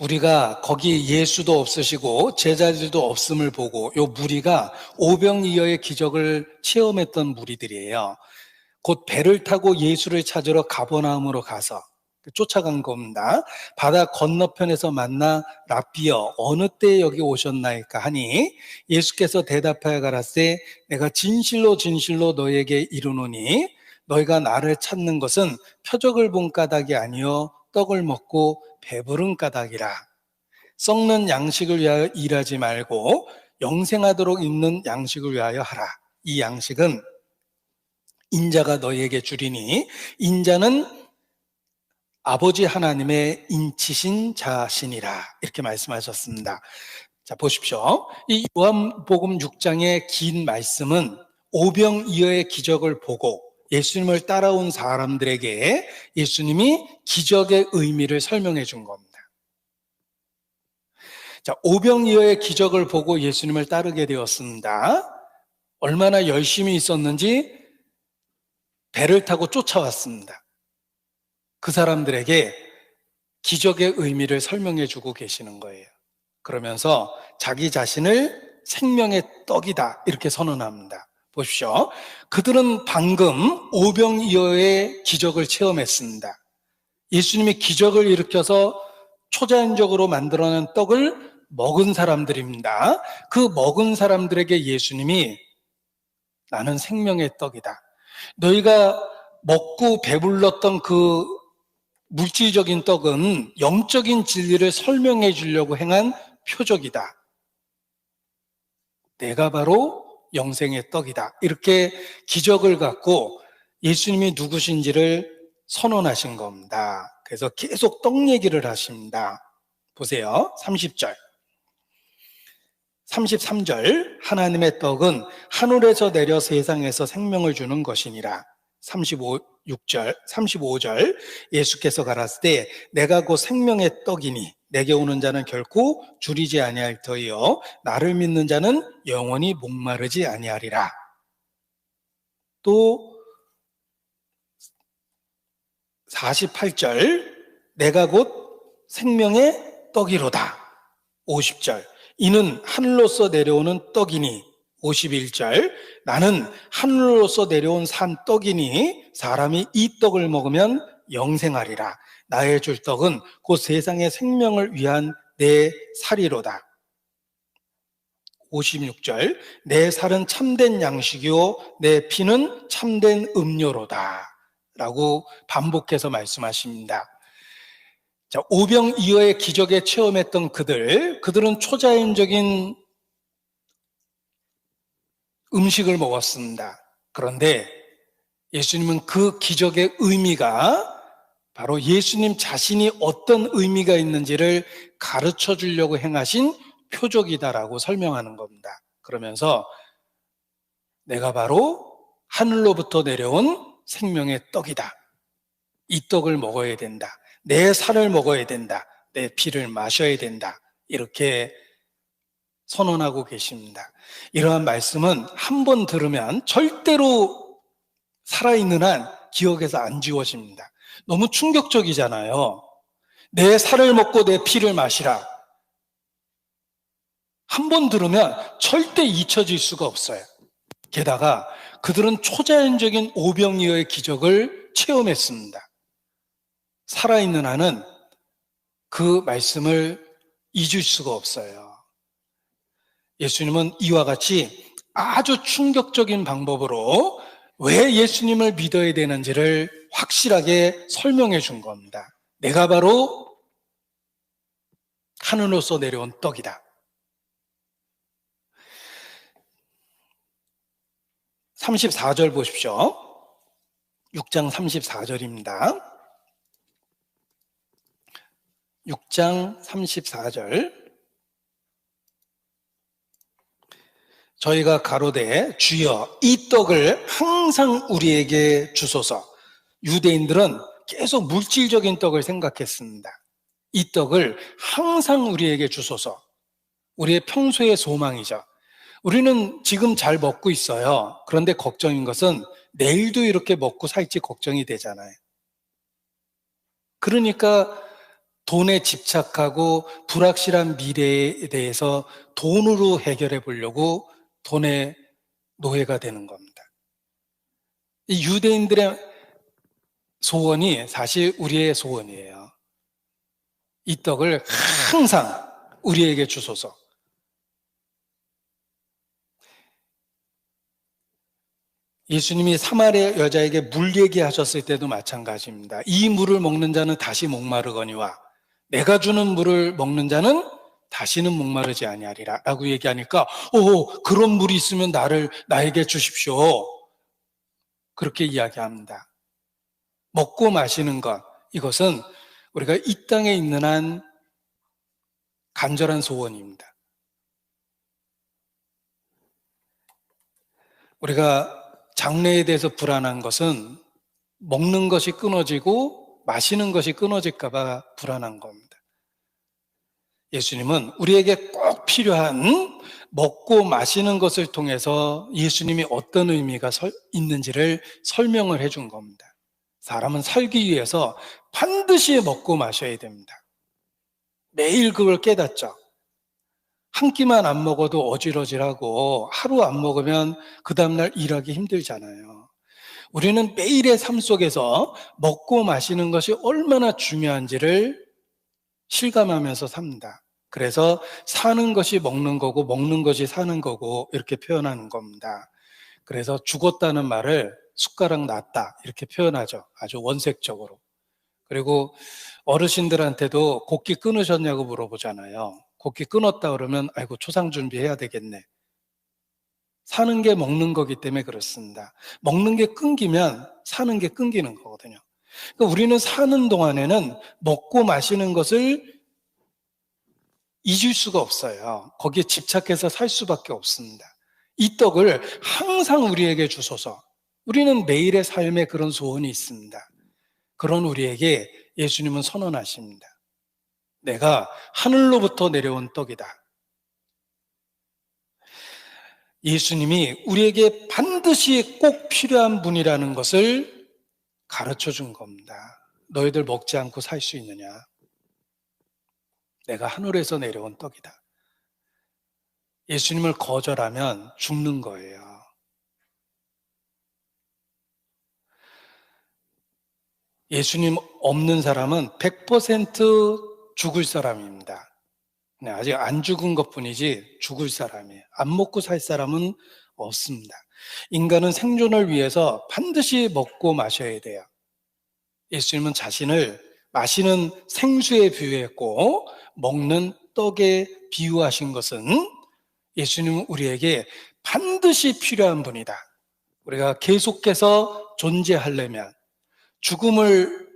무리가 거기 예수도 없으시고 제자들도 없음을 보고 요 무리가 오병이어의 기적을 체험했던 무리들이에요. 곧 배를 타고 예수를 찾으러 가버나움으로 가서 쫓아간 겁니다. 바다 건너편에서 만나 랍비여 어느 때에 여기 오셨나이까 하니 예수께서 대답하여 가라사대 내가 진실로 진실로 너에게 이르노니 너희가 나를 찾는 것은 표적을 본 까닭이 아니요 떡을 먹고 배부른 까닭이라. 썩는 양식을 위하여 일하지 말고 영생하도록 있는 양식을 위하여 하라. 이 양식은 인자가 너희에게 주리니 인자는 아버지 하나님의 인치신 자신이라. 이렇게 말씀하셨습니다. 자, 보십시오. 이 요한복음 6장의 긴 말씀은 오병이어의 기적을 보고 예수님을 따라온 사람들에게 예수님이 기적의 의미를 설명해 준 겁니다. 자, 오병이어의 기적을 보고 예수님을 따르게 되었습니다. 얼마나 열심히 있었는지 배를 타고 쫓아왔습니다. 그 사람들에게 기적의 의미를 설명해 주고 계시는 거예요. 그러면서 자기 자신을 생명의 떡이다 이렇게 선언합니다. 보십시오. 그들은 방금 오병이어의 기적을 체험했습니다. 예수님이 기적을 일으켜서 초자연적으로 만들어낸 떡을 먹은 사람들입니다. 그 먹은 사람들에게 예수님이 나는 생명의 떡이다. 너희가 먹고 배불렀던 그 물질적인 떡은 영적인 진리를 설명해 주려고 행한 표적이다. 내가 바로 영생의 떡이다. 이렇게 기적을 갖고 예수님이 누구신지를 선언하신 겁니다. 그래서 계속 떡 얘기를 하십니다. 보세요. 30절. 33절. 하나님의 떡은 하늘에서 내려 세상에서 생명을 주는 것이니라. 35절. 예수께서 가라사대 내가 곧 생명의 떡이니 내게 오는 자는 결코 줄이지 아니할 터이요 나를 믿는 자는 영원히 목마르지 아니하리라. 또 48절 내가 곧 생명의 떡이로다. 50절 이는 하늘로서 내려오는 떡이니. 51절 나는 하늘로서 내려온 산 떡이니 사람이 이 떡을 먹으면 영생하리라. 나의 줄 떡은 곧 세상의 생명을 위한 내 살이로다. 56절 내 살은 참된 양식이요 내 피는 참된 음료로다 라고 반복해서 말씀하십니다. 자, 오병이어의 기적에 체험했던 그들은 초자연적인 음식을 먹었습니다. 그런데 예수님은 그 기적의 의미가 바로 예수님 자신이 어떤 의미가 있는지를 가르쳐 주려고 행하신 표적이다라고 설명하는 겁니다. 그러면서 내가 바로 하늘로부터 내려온 생명의 떡이다. 이 떡을 먹어야 된다. 내 살을 먹어야 된다. 내 피를 마셔야 된다. 이렇게 선언하고 계십니다. 이러한 말씀은 한 번 들으면 절대로 살아있는 한 기억에서 안 지워집니다. 너무 충격적이잖아요. 내 살을 먹고 내 피를 마시라. 한 번 들으면 절대 잊혀질 수가 없어요. 게다가 그들은 초자연적인 오병이어의 기적을 체험했습니다. 살아있는 한은 그 말씀을 잊을 수가 없어요. 예수님은 이와 같이 아주 충격적인 방법으로 왜 예수님을 믿어야 되는지를 확실하게 설명해 준 겁니다. 내가 바로 하늘로서 내려온 떡이다. 34절 보십시오. 6장 34절입니다. 6장 34절. 저희가 가로되 주여 이 떡을 항상 우리에게 주소서. 유대인들은 계속 물질적인 떡을 생각했습니다. 이 떡을 항상 우리에게 주소서. 우리의 평소의 소망이죠. 우리는 지금 잘 먹고 있어요. 그런데 걱정인 것은 내일도 이렇게 먹고 살지 걱정이 되잖아요. 그러니까 돈에 집착하고 불확실한 미래에 대해서 돈으로 해결해 보려고 돈의 노예가 되는 겁니다. 이 유대인들의 소원이 사실 우리의 소원이에요. 이 떡을 항상 우리에게 주소서. 예수님이 사마리아 여자에게 물 얘기하셨을 때도 마찬가지입니다. 이 물을 먹는 자는 다시 목마르거니와 내가 주는 물을 먹는 자는 다시는 목마르지 아니하리라 라고 얘기하니까 그런 물이 있으면 나에게 주십시오. 그렇게 이야기합니다. 먹고 마시는 것, 이것은 우리가 이 땅에 있는 한 간절한 소원입니다. 우리가 장래에 대해서 불안한 것은 먹는 것이 끊어지고 마시는 것이 끊어질까 봐 불안한 겁니다. 예수님은 우리에게 꼭 필요한 먹고 마시는 것을 통해서 예수님이 어떤 의미가 있는지를 설명을 해준 겁니다. 사람은 살기 위해서 반드시 먹고 마셔야 됩니다. 매일 그걸 깨닫죠. 한 끼만 안 먹어도 어질어질하고 하루 안 먹으면 그 다음날 일하기 힘들잖아요. 우리는 매일의 삶 속에서 먹고 마시는 것이 얼마나 중요한지를 실감하면서 삽니다. 그래서 사는 것이 먹는 거고 먹는 것이 사는 거고 이렇게 표현하는 겁니다. 그래서 죽었다는 말을 숟가락 놨다 이렇게 표현하죠. 아주 원색적으로. 그리고 어르신들한테도 곡기 끊으셨냐고 물어보잖아요. 곡기 끊었다 그러면 아이고 초상 준비해야 되겠네. 사는 게 먹는 거기 때문에 그렇습니다. 먹는 게 끊기면 사는 게 끊기는 거거든요. 그러니까 우리는 사는 동안에는 먹고 마시는 것을 잊을 수가 없어요. 거기에 집착해서 살 수밖에 없습니다. 이 떡을 항상 우리에게 주소서. 우리는 매일의 삶에 그런 소원이 있습니다. 그런 우리에게 예수님은 선언하십니다. 내가 하늘로부터 내려온 떡이다. 예수님이 우리에게 반드시 꼭 필요한 분이라는 것을 가르쳐 준 겁니다. 너희들 먹지 않고 살 수 있느냐? 내가 하늘에서 내려온 떡이다. 예수님을 거절하면 죽는 거예요. 예수님 없는 사람은 100% 죽을 사람입니다. 아직 안 죽은 것뿐이지 죽을 사람이에요. 안 먹고 살 사람은 없습니다. 인간은 생존을 위해서 반드시 먹고 마셔야 돼요. 예수님은 자신을 마시는 생수에 비유했고 먹는 떡에 비유하신 것은 예수님은 우리에게 반드시 필요한 분이다. 우리가 계속해서 존재하려면 죽음을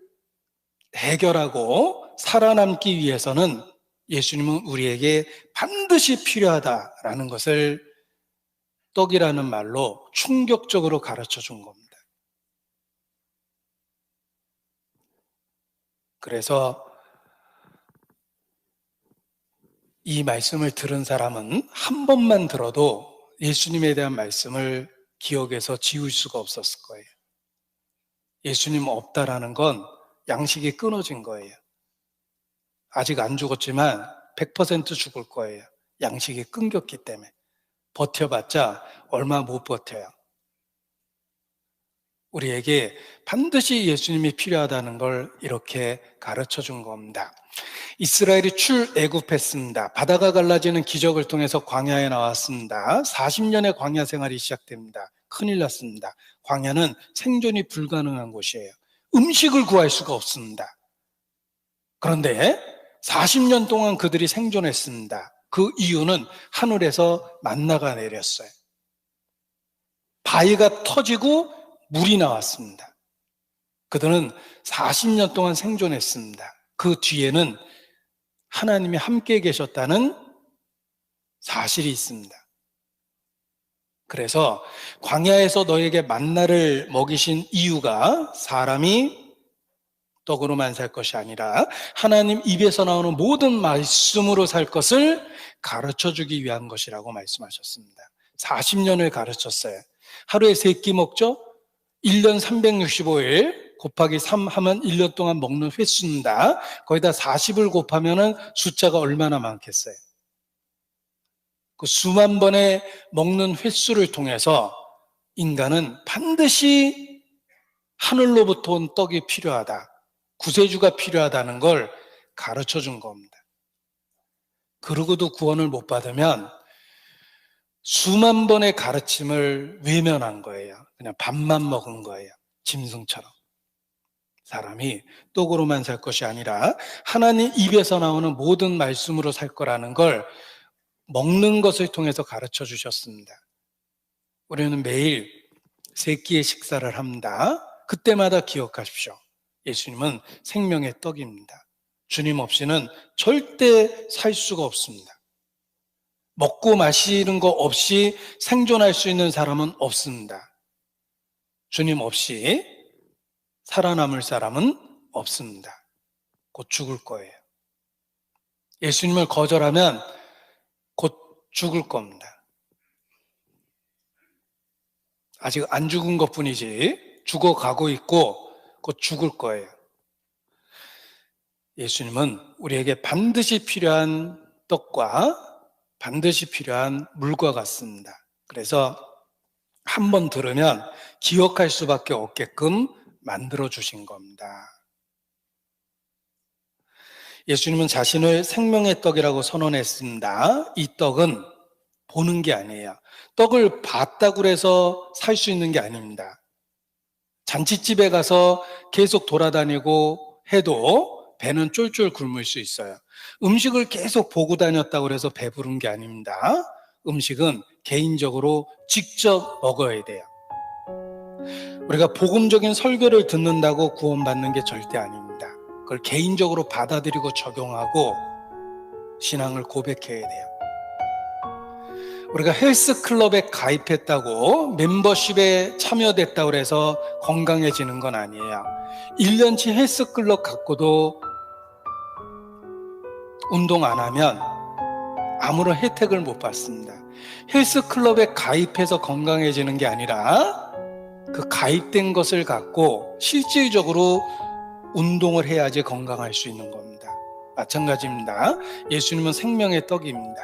해결하고 살아남기 위해서는 예수님은 우리에게 반드시 필요하다라는 것을 떡이라는 말로 충격적으로 가르쳐 준 겁니다. 그래서 이 말씀을 들은 사람은 한 번만 들어도 예수님에 대한 말씀을 기억에서 지울 수가 없었을 거예요. 예수님 없다라는 건 양식이 끊어진 거예요. 아직 안 죽었지만 100% 죽을 거예요. 양식이 끊겼기 때문에. 버텨봤자 얼마 못 버텨요. 우리에게 반드시 예수님이 필요하다는 걸 이렇게 가르쳐 준 겁니다. 이스라엘이 출애굽했습니다. 바다가 갈라지는 기적을 통해서 광야에 나왔습니다. 40년의 광야 생활이 시작됩니다. 큰일 났습니다. 광야는 생존이 불가능한 곳이에요. 음식을 구할 수가 없습니다. 그런데 40년 동안 그들이 생존했습니다. 그 이유는 하늘에서 만나가 내렸어요. 바위가 터지고 물이 나왔습니다. 그들은 40년 동안 생존했습니다. 그 뒤에는 하나님이 함께 계셨다는 사실이 있습니다. 그래서 광야에서 너에게 만나를 먹이신 이유가 사람이 떡으로만 살 것이 아니라 하나님 입에서 나오는 모든 말씀으로 살 것을 가르쳐주기 위한 것이라고 말씀하셨습니다. 40년을 가르쳤어요. 하루에 3끼 먹죠? 1년 365일 곱하기 3 하면 1년 동안 먹는 횟수입니다. 거기다 40을 곱하면은 숫자가 얼마나 많겠어요? 그 수만 번에 먹는 횟수를 통해서 인간은 반드시 하늘로부터 온 떡이 필요하다, 구세주가 필요하다는 걸 가르쳐 준 겁니다. 그러고도 구원을 못 받으면 수만 번의 가르침을 외면한 거예요. 그냥 밥만 먹은 거예요. 짐승처럼. 사람이 떡으로만 살 것이 아니라 하나님 입에서 나오는 모든 말씀으로 살 거라는 걸 먹는 것을 통해서 가르쳐 주셨습니다. 우리는 매일 세 끼의 식사를 합니다. 그때마다 기억하십시오. 예수님은 생명의 떡입니다. 주님 없이는 절대 살 수가 없습니다. 먹고 마시는 거 없이 생존할 수 있는 사람은 없습니다. 주님 없이 살아남을 사람은 없습니다. 곧 죽을 거예요. 예수님을 거절하면 곧 죽을 겁니다. 아직 안 죽은 것뿐이지 죽어가고 있고 곧 죽을 거예요. 예수님은 우리에게 반드시 필요한 떡과 반드시 필요한 물과 같습니다. 그래서 한 번 들으면 기억할 수밖에 없게끔 만들어 주신 겁니다. 예수님은 자신을 생명의 떡이라고 선언했습니다. 이 떡은 보는 게 아니에요. 떡을 봤다고 해서 살 수 있는 게 아닙니다. 잔치집에 가서 계속 돌아다니고 해도 배는 쫄쫄 굶을 수 있어요. 음식을 계속 보고 다녔다고 해서 배부른 게 아닙니다. 음식은 개인적으로 직접 먹어야 돼요. 우리가 복음적인 설교를 듣는다고 구원받는 게 절대 아닙니다. 그걸 개인적으로 받아들이고 적용하고 신앙을 고백해야 돼요. 우리가 헬스클럽에 가입했다고 멤버십에 참여됐다고 해서 건강해지는 건 아니에요. 1년치 헬스클럽 갖고도 운동 안 하면 아무런 혜택을 못 받습니다. 헬스클럽에 가입해서 건강해지는 게 아니라 그 가입된 것을 갖고 실질적으로 운동을 해야지 건강할 수 있는 겁니다. 마찬가지입니다. 예수님은 생명의 떡입니다.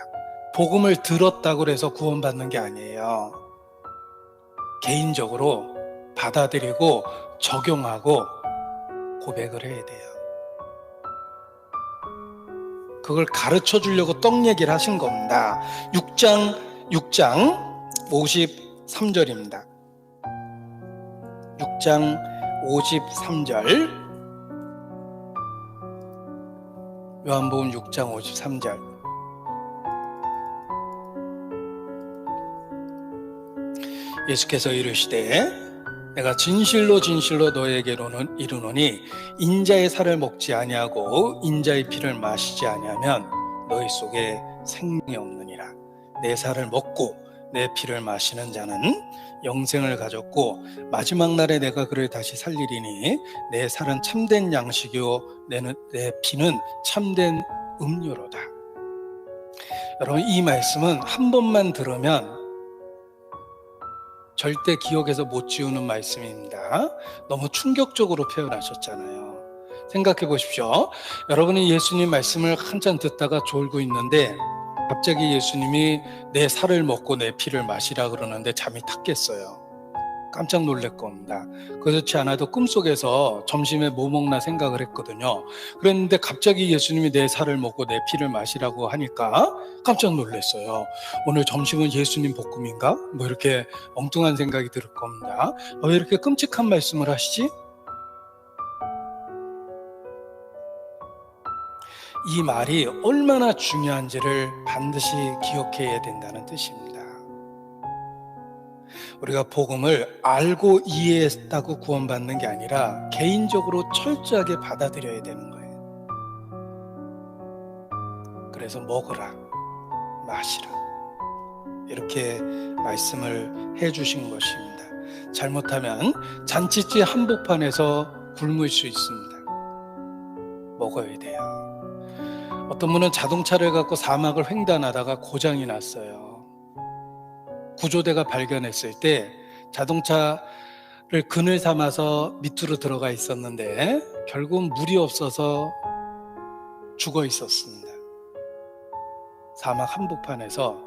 복음을 들었다고 해서 구원받는 게 아니에요. 개인적으로 받아들이고 적용하고 고백을 해야 돼요. 그걸 가르쳐 주려고 떡 얘기를 하신 겁니다. 6장 53절입니다. 6장 53절. 요한복음 6장 53절. 예수께서 이르시되 내가 진실로 진실로 너에게로는 이르노니 인자의 살을 먹지 아니하고 인자의 피를 마시지 아니하면 너희 속에 생명이 없느니라. 내 살을 먹고 내 피를 마시는 자는 영생을 가졌고 마지막 날에 내가 그를 다시 살리리니 내 살은 참된 양식이요 내 피는 참된 음료로다. 여러분, 이 말씀은 한 번만 들으면 절대 기억에서 못 지우는 말씀입니다. 너무 충격적으로 표현하셨잖아요. 생각해 보십시오. 여러분이 예수님 말씀을 한참 듣다가 졸고 있는데 갑자기 예수님이 내 살을 먹고 내 피를 마시라 그러는데 잠이 탁 깼어요. 깜짝 놀랄 겁니다. 그렇지 않아도 꿈속에서 점심에 뭐 먹나 생각을 했거든요. 그랬는데 갑자기 예수님이 내 살을 먹고 내 피를 마시라고 하니까 깜짝 놀랐어요. 오늘 점심은 예수님 볶음인가? 뭐 이렇게 엉뚱한 생각이 들 겁니다. 왜 이렇게 끔찍한 말씀을 하시지? 이 말이 얼마나 중요한지를 반드시 기억해야 된다는 뜻입니다. 우리가 복음을 알고 이해했다고 구원받는 게 아니라 개인적으로 철저하게 받아들여야 되는 거예요. 그래서 먹으라, 마시라 이렇게 말씀을 해주신 것입니다. 잘못하면 잔치집 한복판에서 굶을 수 있습니다. 먹어야 돼요. 어떤 분은 자동차를 갖고 사막을 횡단하다가 고장이 났어요. 구조대가 발견했을 때 자동차 그늘 삼아서 밑으로 들어가 있었는데 결국 물이 없어서 죽어 있었습니다. 사막 한복판에서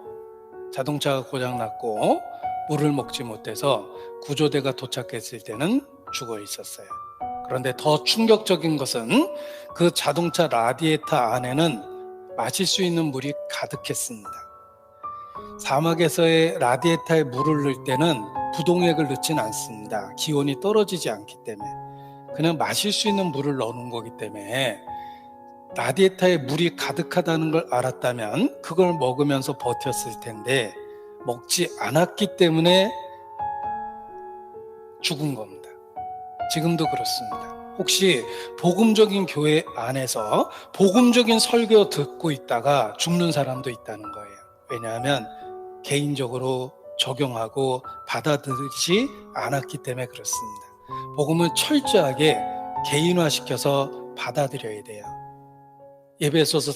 자동차가 고장났고 물을 먹지 못해서 구조대가 도착했을 때는 죽어 있었어요. 그런데 더 충격적인 것은 그 자동차 라디에이터 안에는 마실 수 있는 물이 가득했습니다. 사막에서의 라디에이터에 물을 넣을 때는 부동액을 넣진 않습니다. 기온이 떨어지지 않기 때문에. 그냥 마실 수 있는 물을 넣는 거기 때문에 라디에이터에 물이 가득하다는 걸 알았다면 그걸 먹으면서 버텼을 텐데 먹지 않았기 때문에 죽은 겁니다. 지금도 그렇습니다. 혹시 복음적인 교회 안에서 복음적인 설교 듣고 있다가 죽는 사람도 있다는 거예요. 왜냐하면 개인적으로 적용하고 받아들이지 않았기 때문에 그렇습니다. 복음은 철저하게 개인화시켜서 받아들여야 돼요. 에베소서